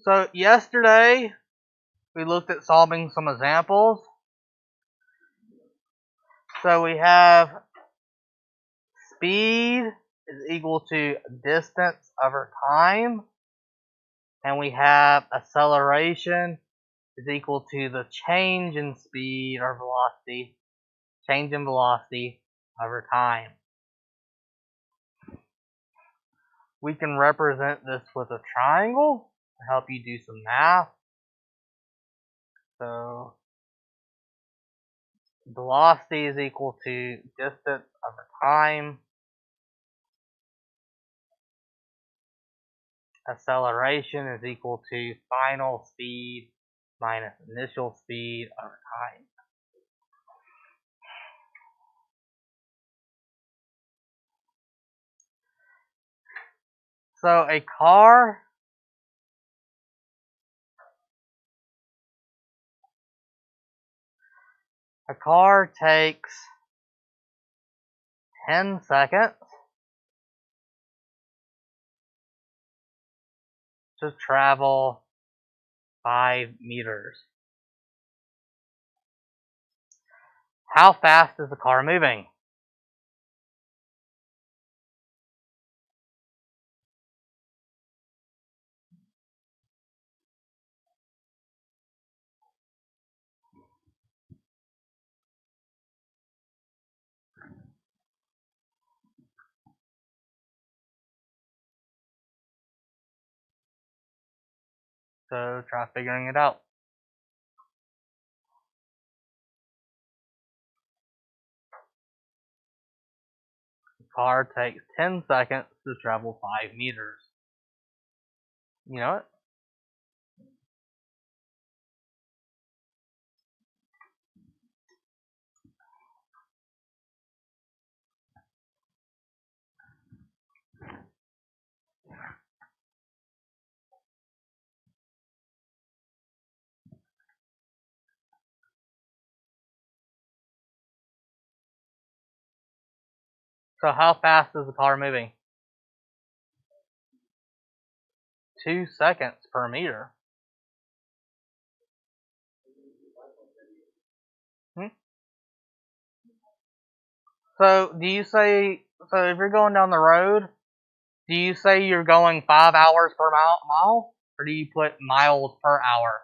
So yesterday we looked at solving some examples. So we have speed is equal to distance over time, and we have acceleration is equal to the change in speed or velocity, change in velocity over time. We can represent this with a triangle to help you do some math. So velocity is equal to distance over time. Acceleration is equal to final speed minus initial speed over time. So a car takes 10 seconds to travel 5 meters. How fast is the car moving? So try figuring it out. The car takes 10 seconds to travel 5 meters. You know it? So how fast is the car moving? 2 seconds per meter. So do you say, so if you're going down the road, do you say you're going 5 hours per mile? Or do you put miles per hour?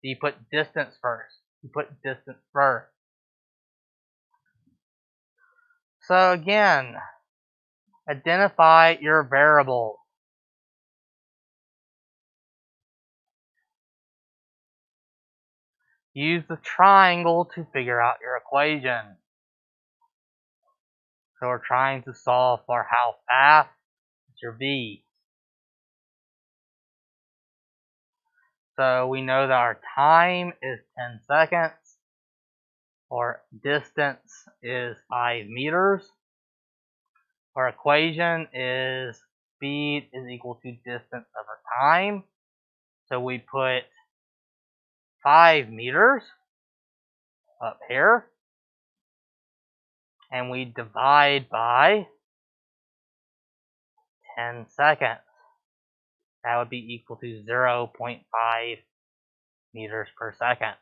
Do you put distance first? You put distance first. So again, identify your variables. Use the triangle to figure out your equation. So we're trying to solve for how fast is your v. So we know that our time is 10 seconds. Our distance is 5 meters. Our equation is speed is equal to distance over time. So we put 5 meters up here. And we divide by 10 seconds. That would be equal to 0.5 meters per second.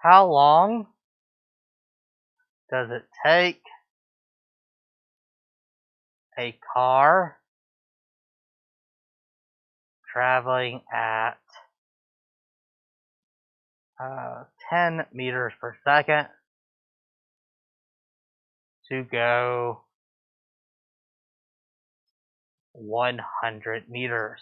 How long does it take a car traveling at 10 meters per second to go 100 meters?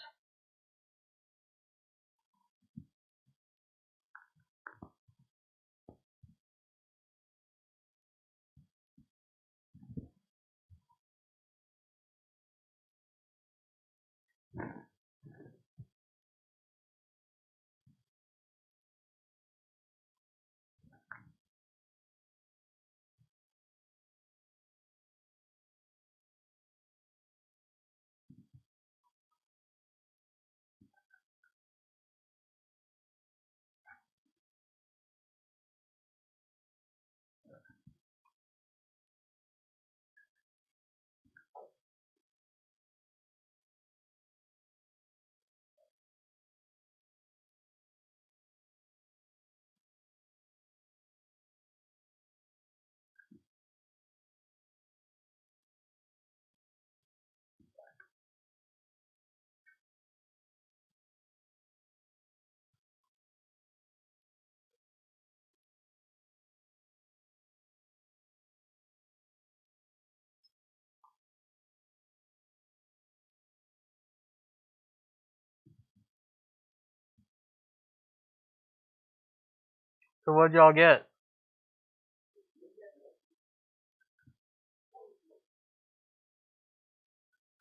So what'd y'all get?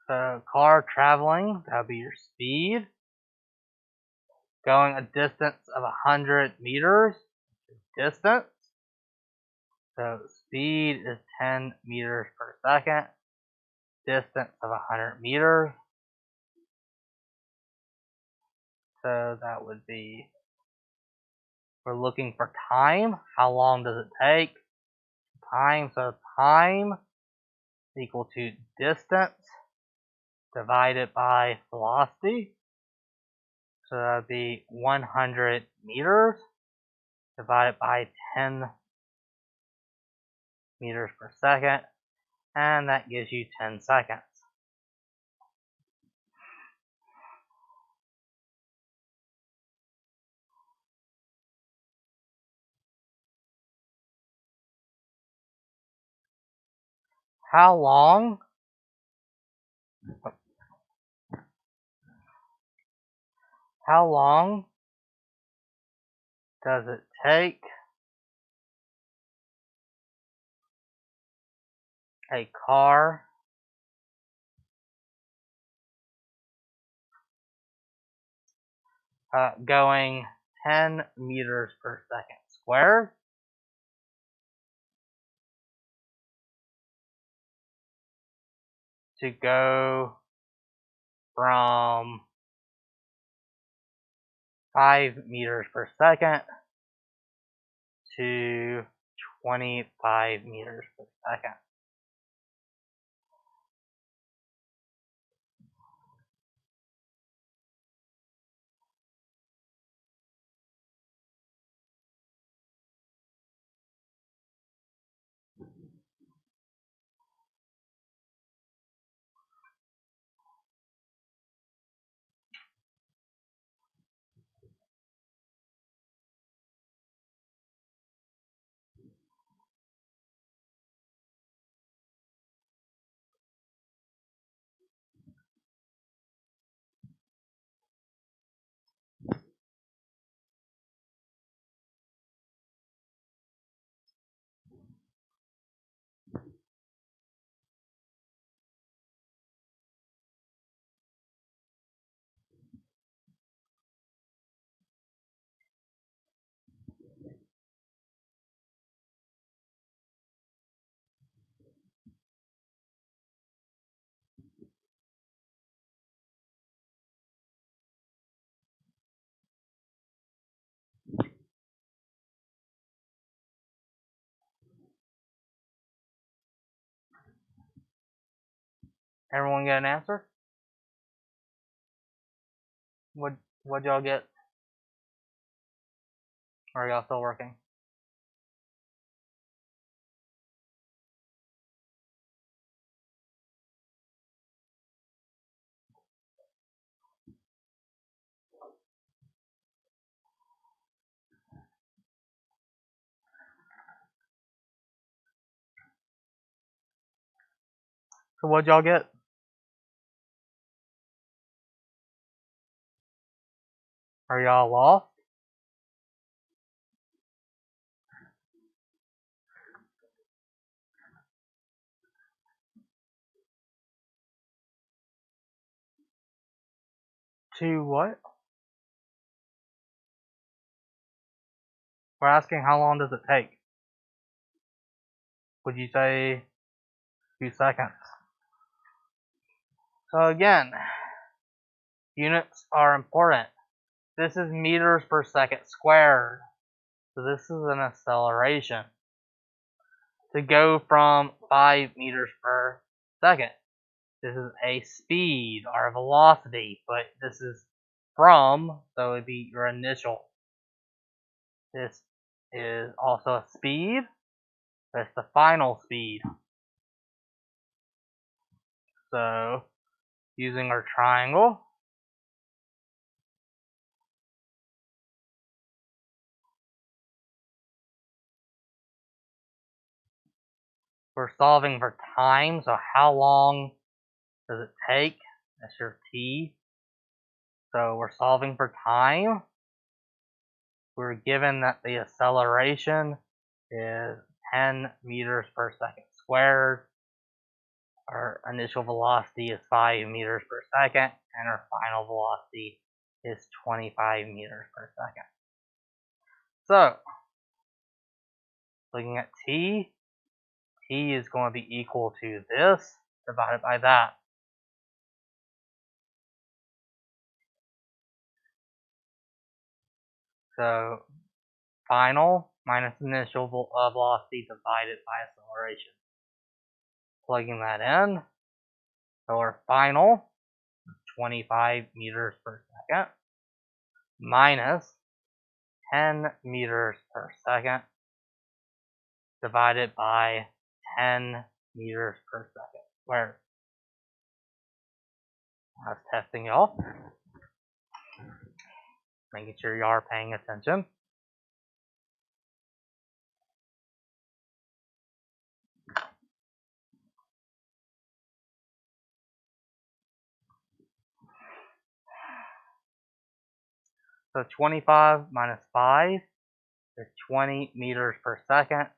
So car traveling, that would be your speed. Going a distance of 100 meters, distance. So speed is 10 meters per second. Distance of 100 meters. So that would be, we're looking for time. How long does it take? Time, so time is equal to distance divided by velocity. So that would be 100 meters divided by 10 meters per second. And that gives you 10 seconds. How long does it take a car going 10 meters per second squared to go from 5 meters per second to 25 meters per second? Everyone get an answer? What'd y'all get? Or are y'all still working? So what'd y'all get? Are y'all lost? To what? We're asking how long does it take? Would you say a few seconds? So again, units are important. This is meters per second squared. So this is an acceleration. To go from 5 meters per second. This is a speed or a velocity, but this is from, so it'd be your initial. This is also a speed. That's the final speed. So using our triangle, we're solving for time. So how long does it take? That's your t. So we're solving for time. we're given that the acceleration is 10 meters per second squared. Our initial velocity is 5 meters per second, and our final velocity is 25 meters per second. So, looking at t is going to be equal to this divided by that. So, final minus initial velocity divided by acceleration. Plugging that in, so our final 25 meters per second minus 10 meters per second divided by 10 meters per second squared. I was testing y'all, making sure you are paying attention. So 25 minus 5 is 20 meters per second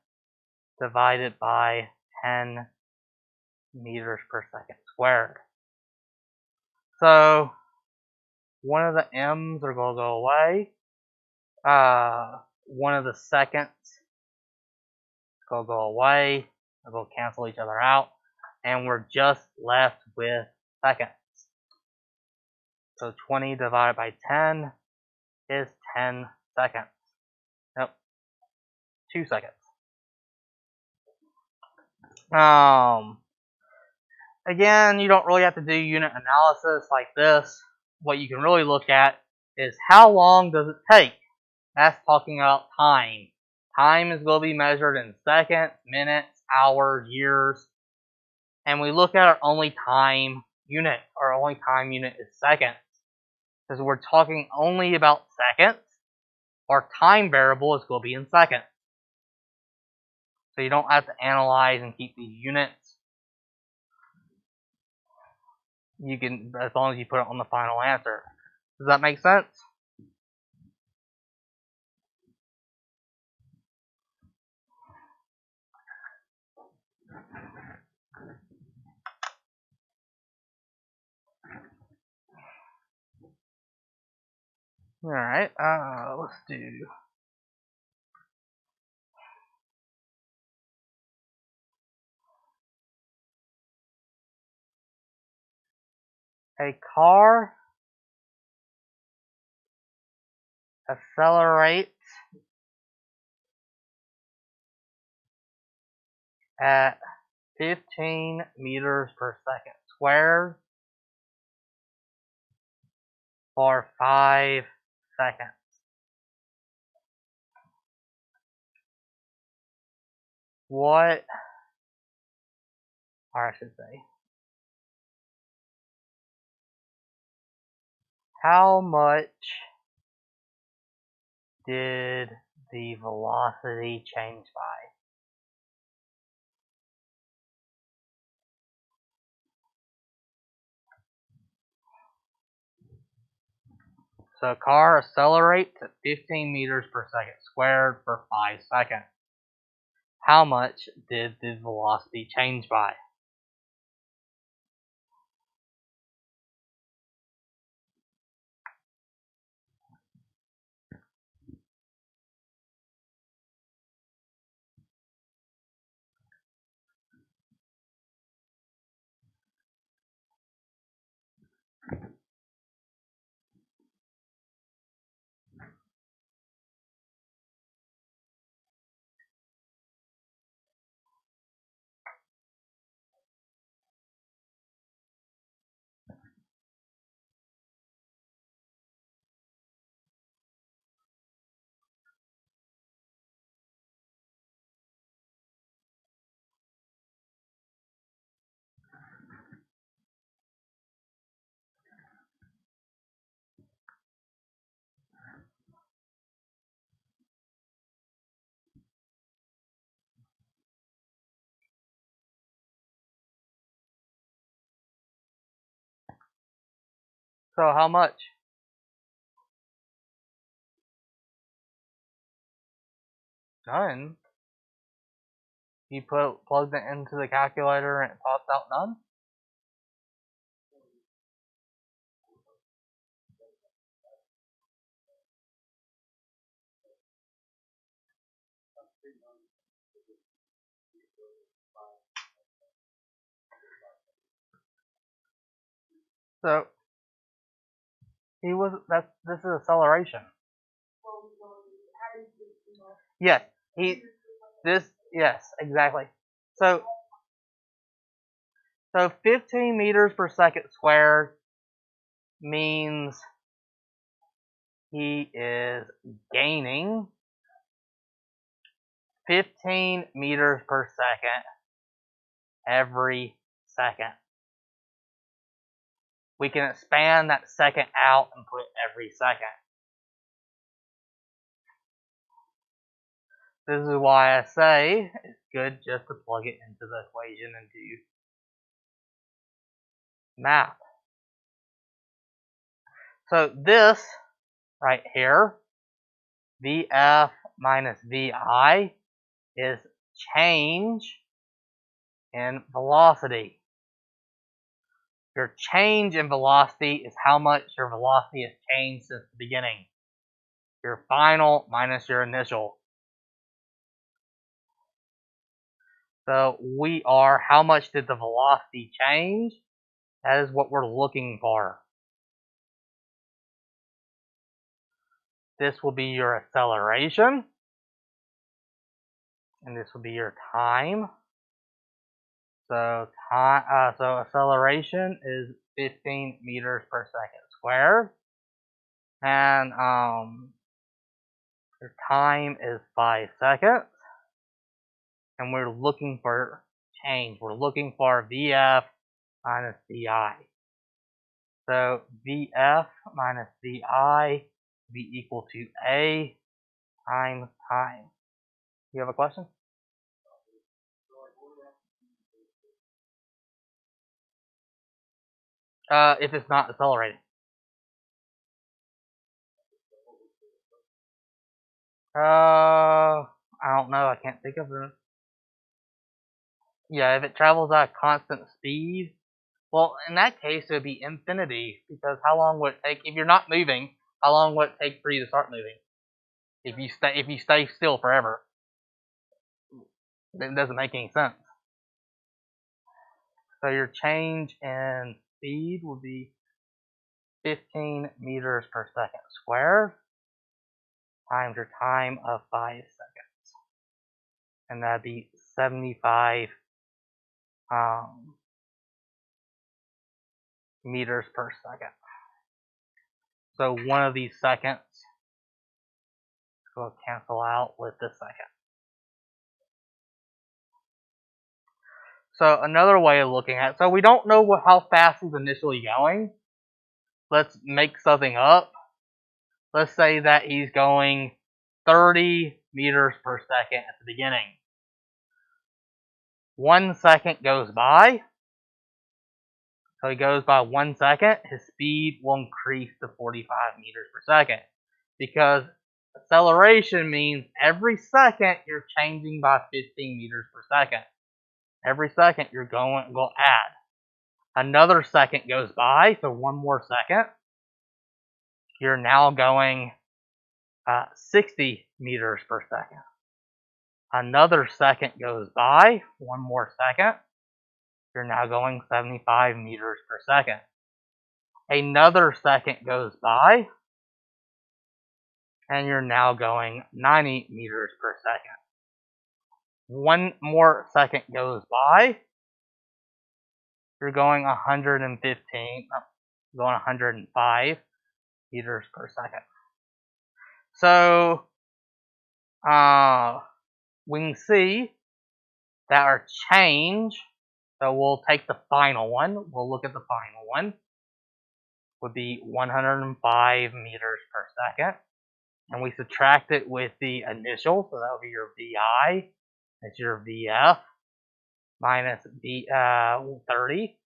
divided by 10 meters per second squared. So one of the m's are going to go away. One of the seconds is going to go away. They're going to cancel each other out. And we're just left with seconds. So 20 divided by 10 is 10 seconds. Nope, 2 seconds. Again, you don't really have to do unit analysis like this. What you can really look at is how long does it take? That's talking about time. Time is going to be measured in seconds, minutes, hours, years. And we look at our only time unit. Our only time unit is seconds. Because we're talking only about seconds, our time variable is going to be in seconds. So you don't have to analyze and keep these units. You can, as long as you put it on the final answer. Does that make sense? Alright, let's do a car accelerates at 15 meters per second squared for 5 seconds. What, or I should say, how much did the velocity change by? So a car accelerates at 15 meters per second squared for 5 seconds. How much did the velocity change by? So how much? None. You plugged it into the calculator and it pops out none? So this is acceleration. Yes, yes, exactly. So 15 meters per second squared means he is gaining 15 meters per second every second. We can expand that second out and put every second. This is why I say it's good just to plug it into the equation and do math. So this right here, Vf minus Vi, is change in velocity. Your change in velocity is how much your velocity has changed since the beginning. Your final minus your initial. So we are, how much did the velocity change? That is what we're looking for. This will be your acceleration. And this will be your time. So acceleration is 15 meters per second squared. And your time is 5 seconds. And we're looking for change. We're looking for Vf minus Vi. So Vf minus Vi will be equal to A times time. You have a question? If it's not accelerating. I don't know. I can't think of it. Yeah, if it travels at a constant speed, well, in that case, it would be infinity, because how long would it take, if you're not moving, how long would it take for you to start moving? If you stay still forever, it doesn't make any sense. So your change in speed will be 15 meters per second squared times your time of 5 seconds. And that'd be 75 meters per second. So one of these seconds will cancel out with this second. So another way of looking at it, so we don't know how fast he's initially going. Let's make something up. Let's say that he's going 30 meters per second at the beginning. 1 second goes by. So he goes by 1 second. His speed will increase to 45 meters per second. Because acceleration means every second you're changing by 15 meters per second. Every second you're going to add. Another second goes by, so 1 more second. You're now going 60 meters per second. Another second goes by, 1 more second. You're now going 75 meters per second. Another second goes by, and you're now going 90 meters per second. 1 more second goes by, you're going 105 meters per second. So we can see that our change, so we'll take the final one, we'll look at the final one, would be 105 meters per second. And we subtract it with the initial, so that would be your Vi, that's your Vf, minus 30.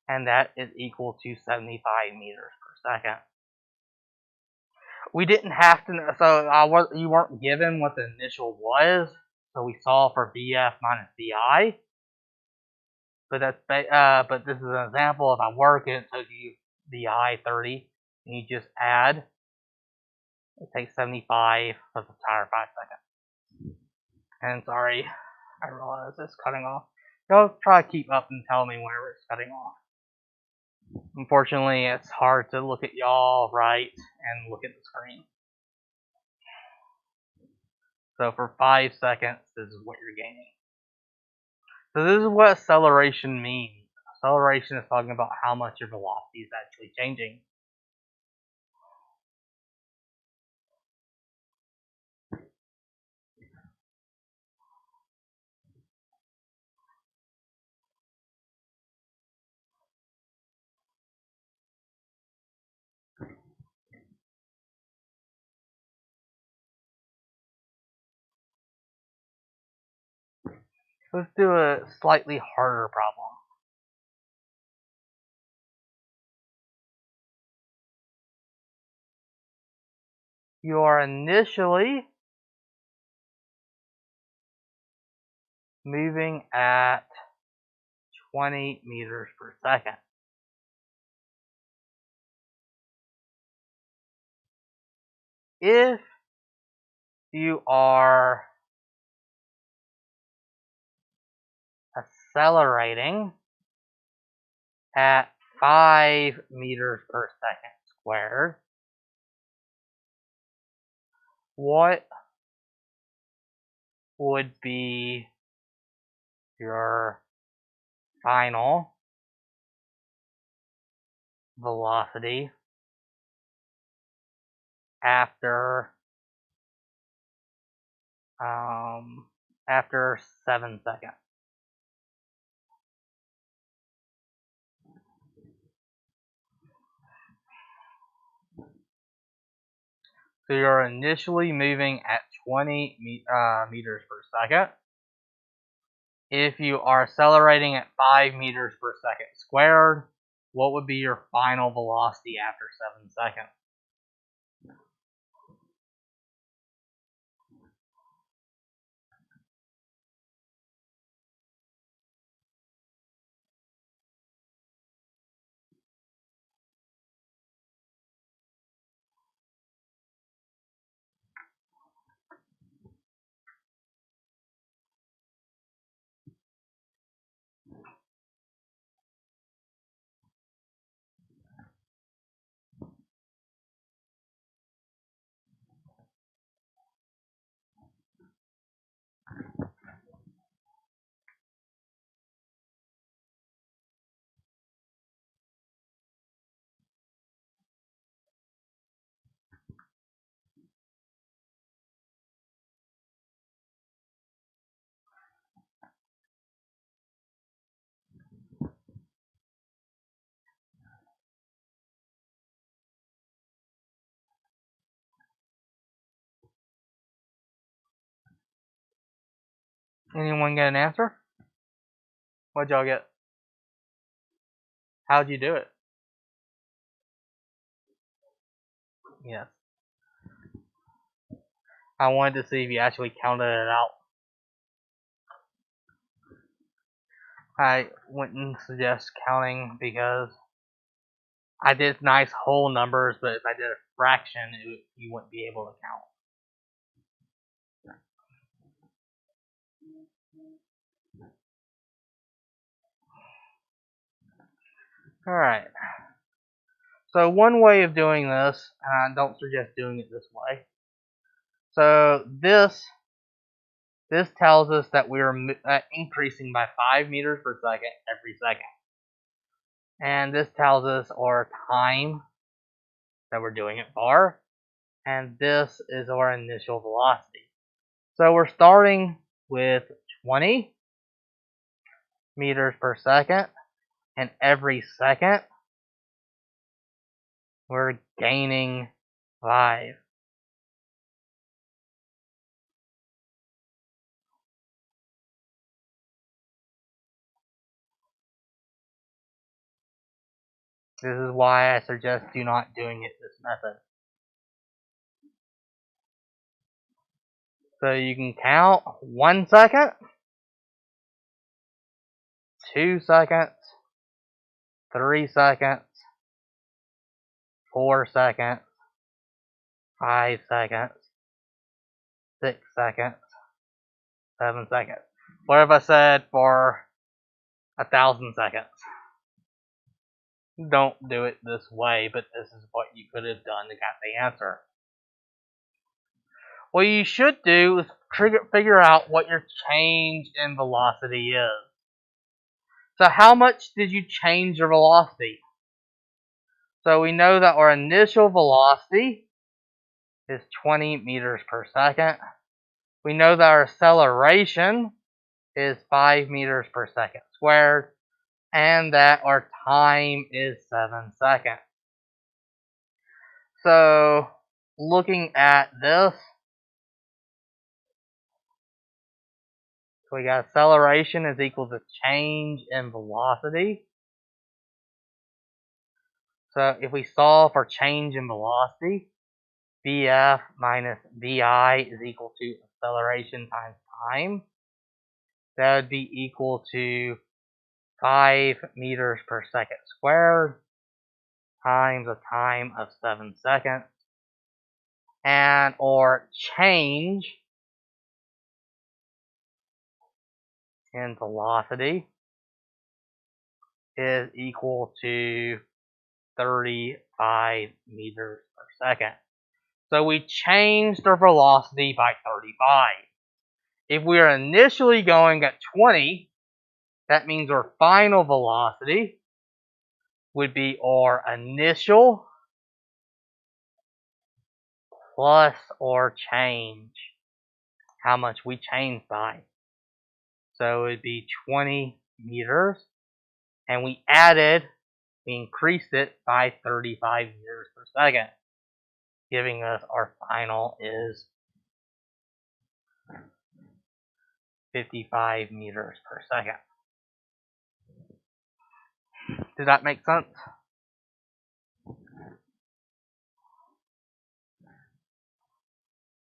And that is equal to 75 meters per second. We didn't have to know, so you weren't given what the initial was, so we solved for VF minus VI. But but this is an example. If I work and it took you VI 30, and you just add, it takes 75 for the entire 5 seconds. And sorry, I realize it's cutting off. Go try to keep up and tell me whenever it's cutting off. Unfortunately, it's hard to look at y'all right and look at the screen. So for 5 seconds, this is what you're gaining. So this is what acceleration means. Acceleration is talking about how much your velocity is actually changing. Let's do a slightly harder problem. You are initially moving at 20 meters per second. If you are accelerating at 5 meters per second squared, what would be your final velocity after 7 seconds? So you're initially moving at 20 meters per second. If you are accelerating at 5 meters per second squared, what would be your final velocity after 7 seconds? Anyone get an answer? What'd y'all get? How'd you do it? Yes. I wanted to see if you actually counted it out. I wouldn't suggest counting because I did nice whole numbers, but if I did a fraction, you wouldn't be able to count. Alright. So one way of doing this, and I don't suggest doing it this way. So this tells us that we're increasing by 5 meters per second every second. And this tells us our time that we're doing it for. And this is our initial velocity. So we're starting with 20 meters per second, and every second we're gaining 5. This is why I suggest do not doing it this method. So you can count 1 second, 2 seconds, 3 seconds, 4 seconds, 5 seconds, 6 seconds, 7 seconds. What if I said for 1,000 seconds? Don't do it this way, but this is what you could have done to get the answer. What you should do is figure out what your change in velocity is. So how much did you change your velocity? So we know that our initial velocity is 20 meters per second. We know that our acceleration is 5 meters per second squared, and that our time is 7 seconds. So looking at this, so we got acceleration is equal to change in velocity. So if we solve for change in velocity, Vf minus Vi is equal to acceleration times time. That would be equal to 5 meters per second squared times a time of 7 seconds. And or change in velocity is equal to 35 meters per second. So we changed our velocity by 35. If we are initially going at 20, that means our final velocity would be our initial plus our change, how much we changed by. So it would be 20 meters, and we increased it by 35 meters per second, giving us our final is 55 meters per second. Did that make sense?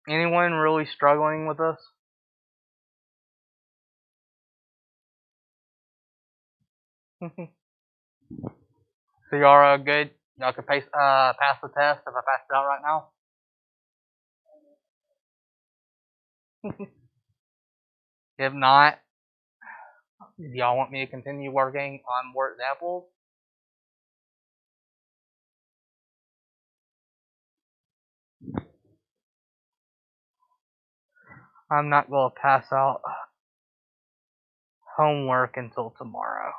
Anyone really struggling with this? So y'all good? Y'all can pass the test if I pass it out right now? If not, do y'all want me to continue working on more examples? I'm not going to pass out homework until tomorrow.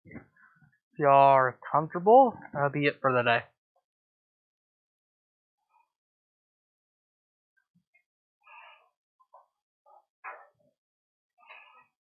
If y'all are comfortable, that'll be it for the day.